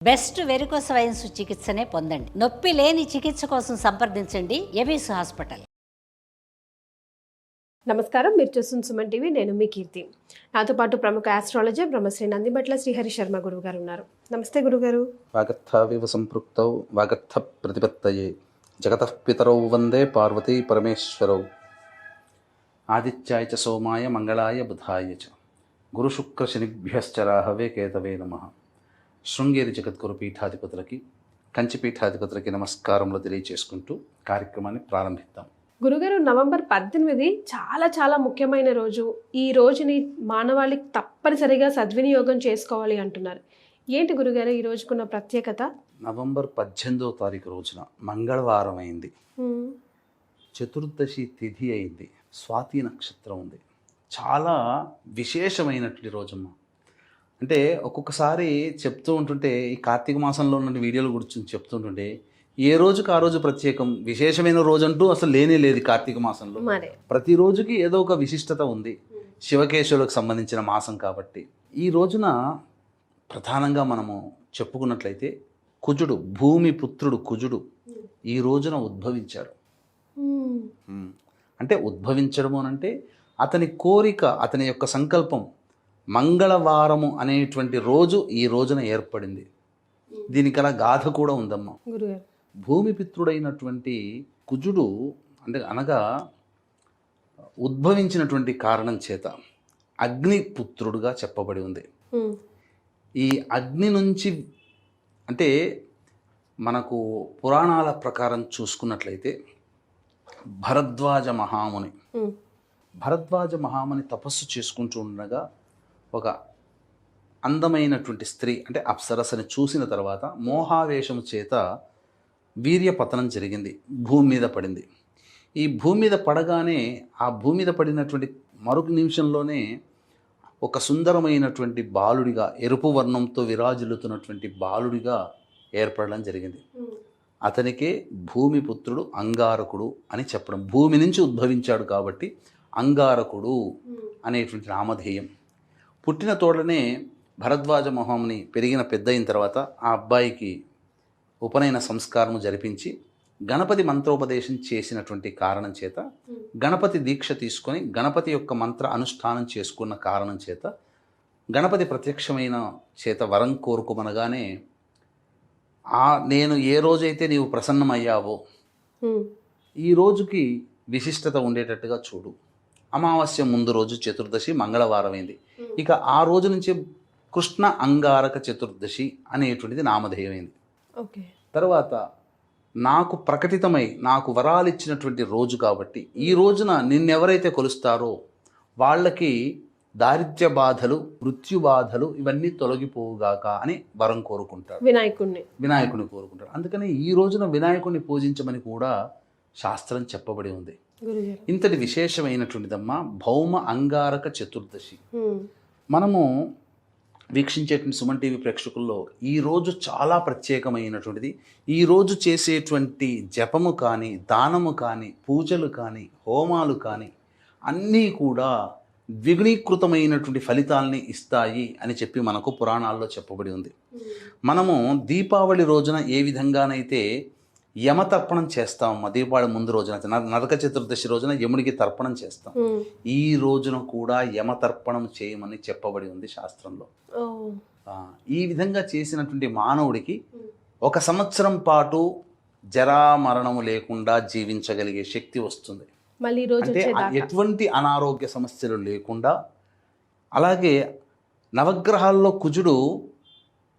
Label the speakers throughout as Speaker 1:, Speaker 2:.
Speaker 1: Best varicose wines చికిత్సనే పొందండి. నొప్పి లేని చికిత్స కోసం సంప్రదించండి ఎబిస్ హాస్పిటల్.
Speaker 2: నమస్కారం, మీరు చూస్తున్న సుమన్ టీవీ. నేను మీ కీర్తి. నాతో పాటు ప్రముఖ ఆస్ట్రాలజర్ బ్రహ్మశ్రీ నందిబట్ల శ్రీహరి శర్మ గురువు గారు ఉన్నారు. నమస్తే గురుగారు.
Speaker 3: వాగర్థావివ సంపృక్తౌ వాగర్థ ప్రతిపత్తయే జగతః పితరౌ వందే పార్వతీ పరమేశ్వరౌ. ఆదిత్యాయ చ సోమాయ మంగళాయ బుధాయ చ గురుశుక్ర శనిభ్యశ్చ రాహవే కేతవే నమః. శృంగేరి జగద్గురు పీఠాధిపతులకి, కంచి పీఠాధిపతులకి నమస్కారములు తెలియచేసుకుంటూ కార్యక్రమాన్ని ప్రారంభిద్దాం.
Speaker 2: గురుగారు, నవంబర్ 18 చాలా చాలా ముఖ్యమైన రోజు. ఈ రోజుని మానవాళికి తప్పనిసరిగా సద్వినియోగం చేసుకోవాలి అంటున్నారు. ఏంటి గురుగారు ఈ రోజుకున్న ప్రత్యేకత?
Speaker 3: నవంబర్ 18వ తారీఖు రోజున మంగళవారం అయింది, చతుర్దశి తిథి అయింది, స్వాతి నక్షత్రం ఉంది. చాలా విశేషమైనటువంటి రోజమ్మ. అంటే ఒక్కొక్కసారి చెప్తూ ఉంటుంటే, ఈ కార్తీక మాసంలో ఉన్న వీడియోలు గురించి చెప్తుంటుంటే ఏ రోజుకి ఆ రోజు ప్రత్యేకం, విశేషమైన రోజు అంటూ అసలు లేనే లేదు. కార్తీక మాసంలో ప్రతి రోజుకి ఏదో ఒక విశిష్టత ఉంది. శివకేశవులకు సంబంధించిన మాసం కాబట్టి ఈ రోజున ప్రధానంగా మనము చెప్పుకున్నట్లయితే కుజుడు, భూమి పుత్రుడు కుజుడు ఈ రోజున ఉద్భవించాడు. అంటే ఉద్భవించడము అంటే అతని కోరిక, అతని యొక్క సంకల్పం మంగళవారము అనేటువంటి రోజు ఈ రోజున ఏర్పడింది. దీనికల గాథ కూడా ఉందమ్మా. భూమిపుత్రుడైనటువంటి కుజుడు అనగా ఉద్భవించినటువంటి కారణం చేత అగ్నిపుత్రుడుగా చెప్పబడి ఉంది. ఈ అగ్ని నుంచి అంటే మనకు పురాణాల ప్రకారం చూసుకున్నట్లయితే భరద్వాజ మహాముని తపస్సు చేసుకుంటూ ఉండగా ఒక అందమైనటువంటి స్త్రీ అంటే అప్సరసని చూసిన తర్వాత మోహావేశము చేత వీర్యపతనం జరిగింది, భూమి మీద పడింది. ఈ భూమి మీద పడగానే ఆ భూమి మీద పడినటువంటి మరొక నిమిషంలోనే ఒక సుందరమైనటువంటి బాలుడిగా, ఎరుపు వర్ణంతో విరాజిల్లుతున్నటువంటి బాలుడిగా ఏర్పడడం జరిగింది. అతనికే భూమిపుత్రుడు అంగారకుడు అని చెప్పడం. భూమి నుంచి ఉద్భవించాడు కాబట్టి అంగారకుడు అనేటువంటి నామధేయం. పుట్టిన తోడనే భరద్వాజ మహాముని పెరిగిన పెద్ద అయిన తర్వాత ఆ అబ్బాయికి ఉపనయన సంస్కారము జరిపించి గణపతి మంత్రోపదేశం చేసినటువంటి కారణం చేత, గణపతి దీక్ష తీసుకొని గణపతి యొక్క మంత్ర అనుష్ఠానం చేసుకున్న కారణం చేత, గణపతి ప్రత్యక్షమైన చేత వరం కోరుకోమనగానే నేను ఏ రోజైతే నీవు ప్రసన్నమయ్యావో ఈ రోజుకి విశిష్టత ఉండేటట్టుగా చూడు. అమావాస్య ముందు రోజు చతుర్దశి మంగళవారమైంది. ఇక ఆ రోజు నుంచి కృష్ణ అంగారక చతుర్దశి అనేటువంటిది నామధేయమైంది. తర్వాత నాకు ప్రకటితమై నాకు వరాలు ఇచ్చినటువంటి రోజు కాబట్టి ఈ రోజున నిన్నెవరైతే కొలుస్తారో వాళ్ళకి దారిద్ర్య బాధలు, మృత్యు బాధలు ఇవన్నీ తొలగిపోవుగాక అని వరం కోరుకుంటాడు. వినాయకుడిని కోరుకుంటాడు. అందుకని ఈ రోజున వినాయకుడిని పూజించమని కూడా శాస్త్రం చెప్పబడి ఉంది. ఇంతటి విశేషమైనటువంటిదమ్మా భౌమ అంగారక చతుర్దశి. మనము వీక్షించేటువంటి సుమన్ టీవీ ప్రేక్షకుల్లో ఈరోజు చాలా ప్రత్యేకమైనటువంటిది. ఈరోజు చేసేటువంటి జపము కానీ, దానము కానీ, పూజలు కానీ, హోమాలు కానీ అన్నీ కూడా ద్విగుణీకృతమైనటువంటి ఫలితాలని ఇస్తాయి అని చెప్పి మనకు పురాణాల్లో చెప్పబడి ఉంది. మనము దీపావళి రోజున ఏ విధంగానైతే యమతర్పణం చేస్తాం, దీపావళి ముందు రోజున నరక చతుర్దశి రోజున యముడికి తర్పణం చేస్తాం. ఈ రోజున కూడా యమతర్పణం చేయమని చెప్పబడి ఉంది శాస్త్రంలో. ఈ విధంగా చేసినటువంటి మానవుడికి 1 సంవత్సరం పాటు జరా మరణము లేకుండా జీవించగలిగే శక్తి వస్తుంది. అంటే ఎటువంటి అనారోగ్య సమస్యలు లేకుండా. అలాగే నవగ్రహాల్లో కుజుడు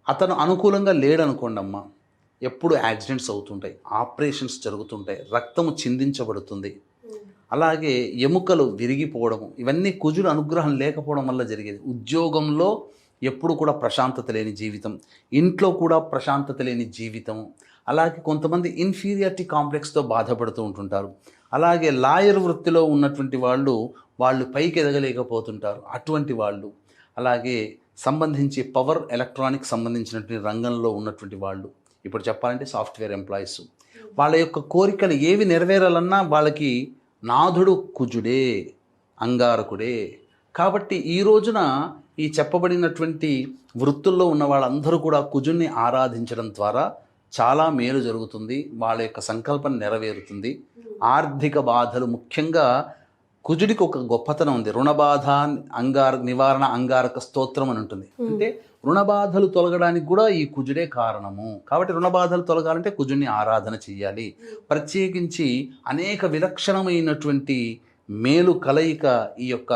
Speaker 3: అతను అనుకూలంగా లేడనుకోండమ్మా, ఎప్పుడు యాక్సిడెంట్స్ అవుతుంటాయి, ఆపరేషన్స్ జరుగుతుంటాయి, రక్తము చిందించబడుతుంది, అలాగే ఎముకలు విరిగిపోవడము, ఇవన్నీ కుజుడు అనుగ్రహం లేకపోవడం వల్ల జరిగేది. ఉద్యోగంలో ఎప్పుడు కూడా ప్రశాంతత లేని జీవితం, ఇంట్లో కూడా ప్రశాంతత లేని జీవితం. అలాగే కొంతమంది ఇన్ఫీరియారిటీ కాంప్లెక్స్తో బాధపడుతూ ఉంటుంటారు. అలాగే లాయర్ వృత్తిలో ఉన్నటువంటి వాళ్ళు పైకి ఎదగలేకపోతుంటారు, అటువంటి వాళ్ళు. అలాగే సంబంధించి పవర్ ఎలక్ట్రానిక్స్ సంబంధించినటువంటి రంగంలో ఉన్నటువంటి వాళ్ళు, ఇప్పుడు చెప్పాలంటే సాఫ్ట్వేర్ ఎంప్లాయీస్, వాళ్ళ యొక్క కోరికలు ఏవి నెరవేరాలన్నా వాళ్ళకి నాథుడు కుజుడే, అంగారకుడే. కాబట్టి ఈ రోజున ఈ చెప్పబడినటువంటి వృత్తుల్లో ఉన్న వాళ్ళందరూ కూడా కుజుణ్ణి ఆరాధించడం ద్వారా చాలా మేలు జరుగుతుంది, వాళ్ళ యొక్క సంకల్పం నెరవేరుతుంది. ఆర్థిక బాధలు, ముఖ్యంగా కుజుడికి ఒక గొప్పతనం ఉంది, రుణబాధ నివారణ అంగారక స్తోత్రం అని ఉంటుంది. అంటే రుణబాధలు తొలగడానికి కూడా ఈ కుజుడే కారణము. కాబట్టి రుణబాధలు తొలగాలంటే కుజుడిని ఆరాధన చెయ్యాలి. ప్రత్యేకించి అనేక విలక్షణమైనటువంటి మేలు కలయిక ఈ యొక్క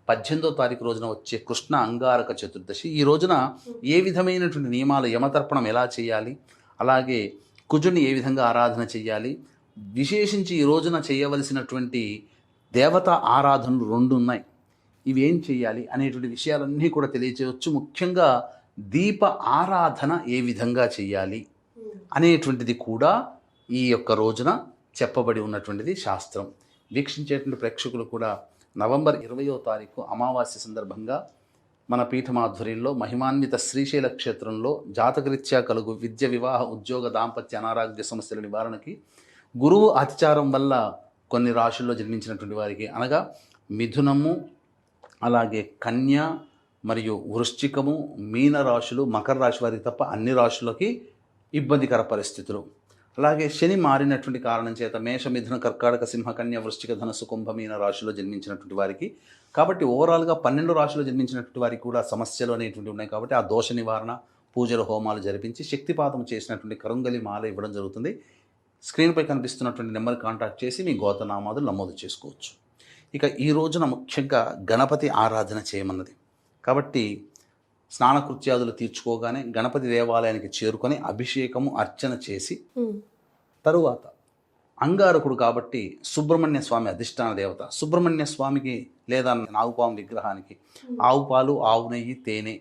Speaker 3: 18వ తారీఖు రోజున వచ్చే కృష్ణ అంగారక చతుర్దశి. ఈ రోజున ఏ విధమైనటువంటి నియమాలు, యమతర్పణం ఎలా చేయాలి, అలాగే కుజుడిని ఏ విధంగా ఆరాధన చెయ్యాలి, విశేషించి ఈ రోజున చేయవలసినటువంటి దేవతా ఆరాధనలు 2 ఉన్నాయి, ఇవి ఏం చేయాలి అనేటువంటి విషయాలన్నీ కూడా తెలియచేయవచ్చు. ముఖ్యంగా దీప ఆరాధన ఏ విధంగా చేయాలి అనేటువంటిది కూడా ఈ యొక్క రోజున చెప్పబడి ఉన్నటువంటిది శాస్త్రం. వీక్షించేటువంటి ప్రేక్షకులు కూడా నవంబర్ 20వ తారీఖు అమావాస్య సందర్భంగా మన పీఠమాధ్వర్యంలో మహిమాన్విత శ్రీశైల క్షేత్రంలో జాతకరీత్యా కలుగు విద్య, వివాహ, ఉద్యోగ, దాంపత్య, అనారోగ్య సమస్యల నివారణకి, గురువు అతిచారం వల్ల కొన్ని రాశుల్లో జన్మించినటువంటి వారికి, అనగా మిథునము, అలాగే కన్య మరియు వృశ్చికము, మీన రాశులు, మకర రాశి వారికి తప్ప అన్ని రాశులకి ఇబ్బందికర పరిస్థితులు. అలాగే శని మారినటువంటి కారణం చేత మేష, మిథున, కర్కాటక, సింహ, కన్య, వృశ్చిక, ధనస్సు, కుంభ, మీన రాశిలో జన్మించినటువంటి వారికి, కాబట్టి ఓవరాల్గా 12 రాశుల్లో జన్మించినటువంటి వారికి కూడా సమస్యలు అనేటువంటివి ఉన్నాయి. కాబట్టి ఆ దోష నివారణ, పూజలు, హోమాలు జరిపించి శక్తిపాతం చేసినటువంటి కరుంగలి మాల ఇవ్వడం జరుగుతుంది. స్క్రీన్పై కనిపిస్తున్నటువంటి నెంబర్ కాంటాక్ట్ చేసి మీ గోతనామాదులు నమోదు చేసుకోవచ్చు. ఇక ఈ రోజున ముఖ్యంగా గణపతి ఆరాధన చేయమన్నది. కాబట్టి స్నానకృత్యాదులు తీర్చుకోగానే గణపతి దేవాలయానికి చేరుకొని అభిషేకము, అర్చన చేసి తరువాత అంగారకుడు కాబట్టి సుబ్రహ్మణ్య స్వామి అధిష్టాన దేవత, సుబ్రహ్మణ్య స్వామికి లేదా నాగుపాము విగ్రహానికి ఆవు పాలు, ఆవు నెయ్యి, తేనె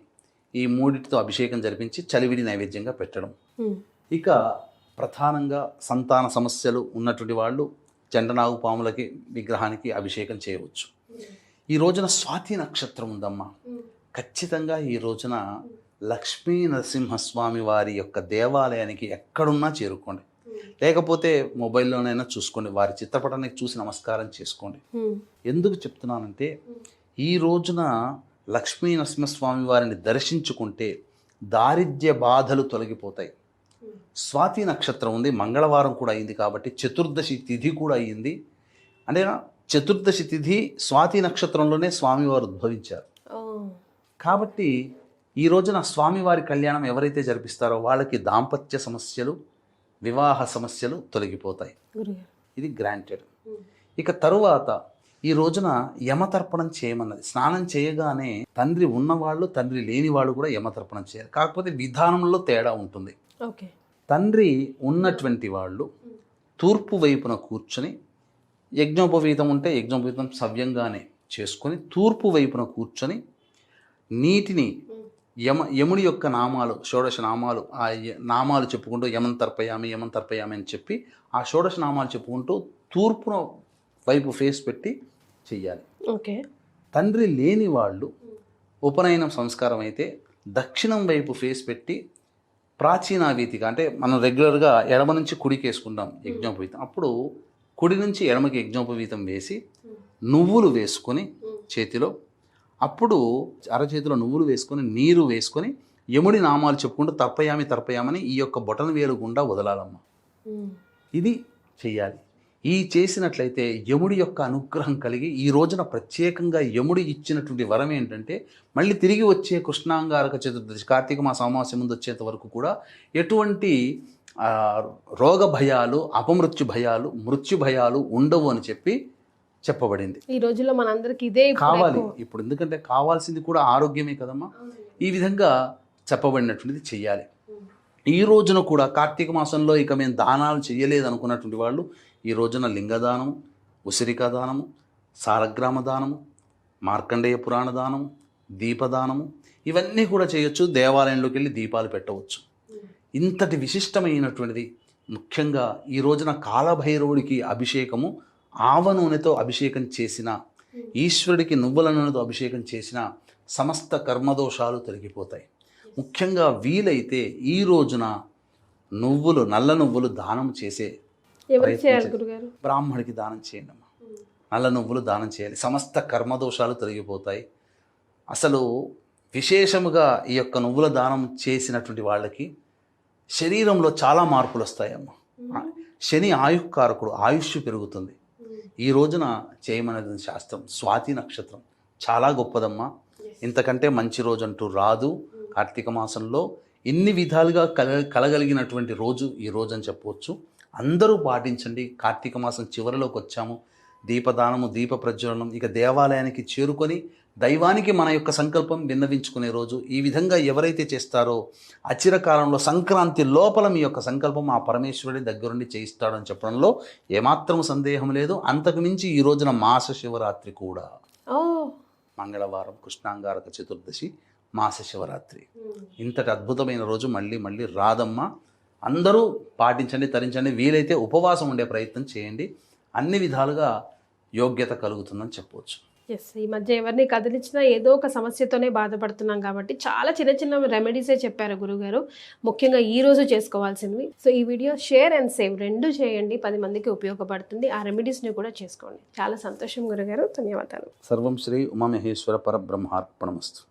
Speaker 3: ఈ 3టితో అభిషేకం జరిపించి చలివిడి నైవేద్యంగా పెట్టడం. ఇక ప్రధానంగా సంతాన సమస్యలు ఉన్నటువంటి వాళ్ళు చండనాగు పాములకి విగ్రహానికి అభిషేకం చేయవచ్చు. ఈ రోజున స్వాతి నక్షత్రం ఉందమ్మా. ఖచ్చితంగా ఈ రోజున లక్ష్మీ నరసింహస్వామి వారి యొక్క దేవాలయానికి ఎక్కడున్నా చేరుకోండి, లేకపోతే మొబైల్లోనైనా చూసుకోండి, వారి చిత్రపటానికి చూసి నమస్కారం చేసుకోండి. ఎందుకు చెప్తున్నానంటే ఈ రోజున లక్ష్మీ నరసింహస్వామి వారిని దర్శించుకుంటే దారిద్ర్య బాధలు తొలగిపోతాయి. స్వాతి నక్షత్రం ఉంది, మంగళవారం కూడా అయింది కాబట్టి చతుర్దశి తిథి కూడా అయ్యింది. అంటే చతుర్దశి తిథి స్వాతి నక్షత్రంలోనే స్వామివారు ఉద్భవించారు. కాబట్టి ఈ రోజున స్వామివారి కళ్యాణం ఎవరైతే జరిపిస్తారో వాళ్ళకి దాంపత్య సమస్యలు, వివాహ సమస్యలు తొలగిపోతాయి. ఇది గ్రాంటెడ్. ఇక తరువాత ఈ రోజున యమతర్పణం చేయమన్నది. స్నానం చేయగానే తండ్రి ఉన్నవాళ్ళు, తండ్రి లేని వాళ్ళు కూడా యమతర్పణం చేయాలి. కాకపోతే విధానంలో తేడా ఉంటుంది. తండ్రి ఉన్నటువంటి వాళ్ళు తూర్పు వైపున కూర్చొని, యజ్ఞోపవీతం ఉంటే యజ్ఞోపవీతం సవ్యంగానే చేసుకొని తూర్పు వైపున కూర్చొని నీటిని యముడి యొక్క నామాలు, షోడశ నామాలు, ఆ నామాలు చెప్పుకుంటూ యమం తర్పయామి అని చెప్పి ఆ షోడశ నామాలు చెప్పుకుంటూ తూర్పున వైపు ఫేస్ పెట్టి చెయ్యాలి. తండ్రి లేని వాళ్ళు ఉపనయనం సంస్కారం అయితే దక్షిణం వైపు ఫేస్ పెట్టి ప్రాచీనావీతిగా, అంటే మనం రెగ్యులర్గా ఎడమ నుంచి కుడికి వేసుకుంటాం యజ్ఞోపవీతం, అప్పుడు కుడి నుంచి ఎడమకి యజ్ఞోపవీతం వేసి నువ్వులు వేసుకొని చేతిలో, అప్పుడు అరచేతిలో నువ్వులు వేసుకొని నీరు వేసుకొని యముడి నామాలు చెప్పుకుంటూ తర్పయామని ఈ యొక్క బొటన వేలు గుండా వదలాలమ్మ. ఇది చెయ్యాలి. ఈ చేసినట్లయితే యముడి యొక్క అనుగ్రహం కలిగి ఈ రోజున ప్రత్యేకంగా యముడి ఇచ్చినటువంటి వరం ఏంటంటే మళ్ళీ తిరిగి వచ్చే కృష్ణాంగారక చతుర్దశి, కార్తీక మాస అమావాస్య ముందు వచ్చేంత వరకు కూడా ఎటువంటి రోగ భయాలు, అపమృత్యు భయాలు, మృత్యు భయాలు ఉండవు అని చెప్పబడింది.
Speaker 2: ఈ రోజుల్లో మనందరికి ఇదే
Speaker 3: కావాలి. ఇప్పుడు ఎందుకంటే కావాల్సింది కూడా ఆరోగ్యమే కదమ్మా. ఈ విధంగా చెప్పబడినటువంటిది చెయ్యాలి. ఈ రోజున కూడా కార్తీక మాసంలో ఇక మేము దానాలు చేయలేదు అనుకున్నటువంటి వాళ్ళు ఈ రోజున లింగదానము, ఉసిరికా దానము, సాలగ్రామ దానము, మార్కండేయ పురాణ దానము, దీపదానము ఇవన్నీ కూడా చేయొచ్చు. దేవాలయంలోకి వెళ్ళి దీపాలు పెట్టవచ్చు. ఇంతటి విశిష్టమైనటువంటిది. ముఖ్యంగా ఈ రోజున కాలభైరవుడికి అభిషేకము, ఆవ నూనెతో అభిషేకం చేసిన, ఈశ్వరుడికి నువ్వుల నూనెతో అభిషేకం చేసిన సమస్త కర్మదోషాలు తొలగిపోతాయి. ముఖ్యంగా వీలైతే ఈ రోజున నువ్వులు, నల్ల నువ్వులు దానం చేసే బ్రాహ్మడికి దానం చేయండి అమ్మా. నల్ల నువ్వులు దానం చేయాలి. సమస్త కర్మదోషాలు తొలగిపోతాయి. అసలు విశేషముగా ఈ యొక్క నువ్వుల దానం చేసినటువంటి వాళ్ళకి శరీరంలో చాలా మార్పులు వస్తాయమ్మా. శని ఆయుక్కారకుడు, ఆయుష్ పెరుగుతుంది. ఈ రోజున చేయమనేది శాస్త్రం. స్వాతి నక్షత్రం చాలా గొప్పదమ్మా. ఇంతకంటే మంచి రోజు అంటూ రాదు. కార్తీక మాసంలో ఇన్ని విధాలుగా కలగలిగినటువంటి రోజు ఈ రోజు అని చెప్పవచ్చు. అందరూ పాటించండి. కార్తీక మాసం చివరిలోకి వచ్చాము. దీపదానము, దీప ప్రజ్వలనం, ఇక దేవాలయానికి చేరుకొని దైవానికి మన యొక్క సంకల్పం విన్నవించుకునే రోజు. ఈ విధంగా ఎవరైతే చేస్తారో అచిరకాలంలో సంక్రాంతి లోపల మీ యొక్క సంకల్పం ఆ పరమేశ్వరుడి దగ్గరుండి చేయిస్తాడని చెప్పడంలో ఏమాత్రం సందేహం లేదు. అంతకుమించి ఈ రోజున మాస శివరాత్రి కూడా, మంగళవారం కృష్ణాంగారక చతుర్దశి, మాస శివరాత్రి. ఇంతటి అద్భుతమైన రోజు మళ్ళీ మళ్ళీ రాదమ్మా. అందరూ పాటించండి, తరించండి. వీలైతే ఉపవాసం ఉండే ప్రయత్నం చేయండి. అన్ని విధాలుగా యోగ్యత కలుగుతుందని చెప్పవచ్చు.
Speaker 2: ఎస్, ఈ మధ్య ఎవరిని కదిలించినా ఏదో ఒక సమస్యతోనే బాధపడుతున్నాం కాబట్టి చాలా చిన్న చిన్న రెమెడీసే చెప్పారు గురుగారు, ముఖ్యంగా ఈ రోజు చేసుకోవాల్సినవి. సో ఈ వీడియో షేర్ అండ్ సేవ్ రెండు చేయండి, 10 మందికి ఉపయోగపడుతుంది. ఆ రెమెడీస్ని కూడా చేసుకోండి. చాలా సంతోషం గురుగారు, ధన్యవాదాలు.
Speaker 3: సర్వం శ్రీ ఉమామహేశ్వర పరబ్రహ్మార్పణమస్తు.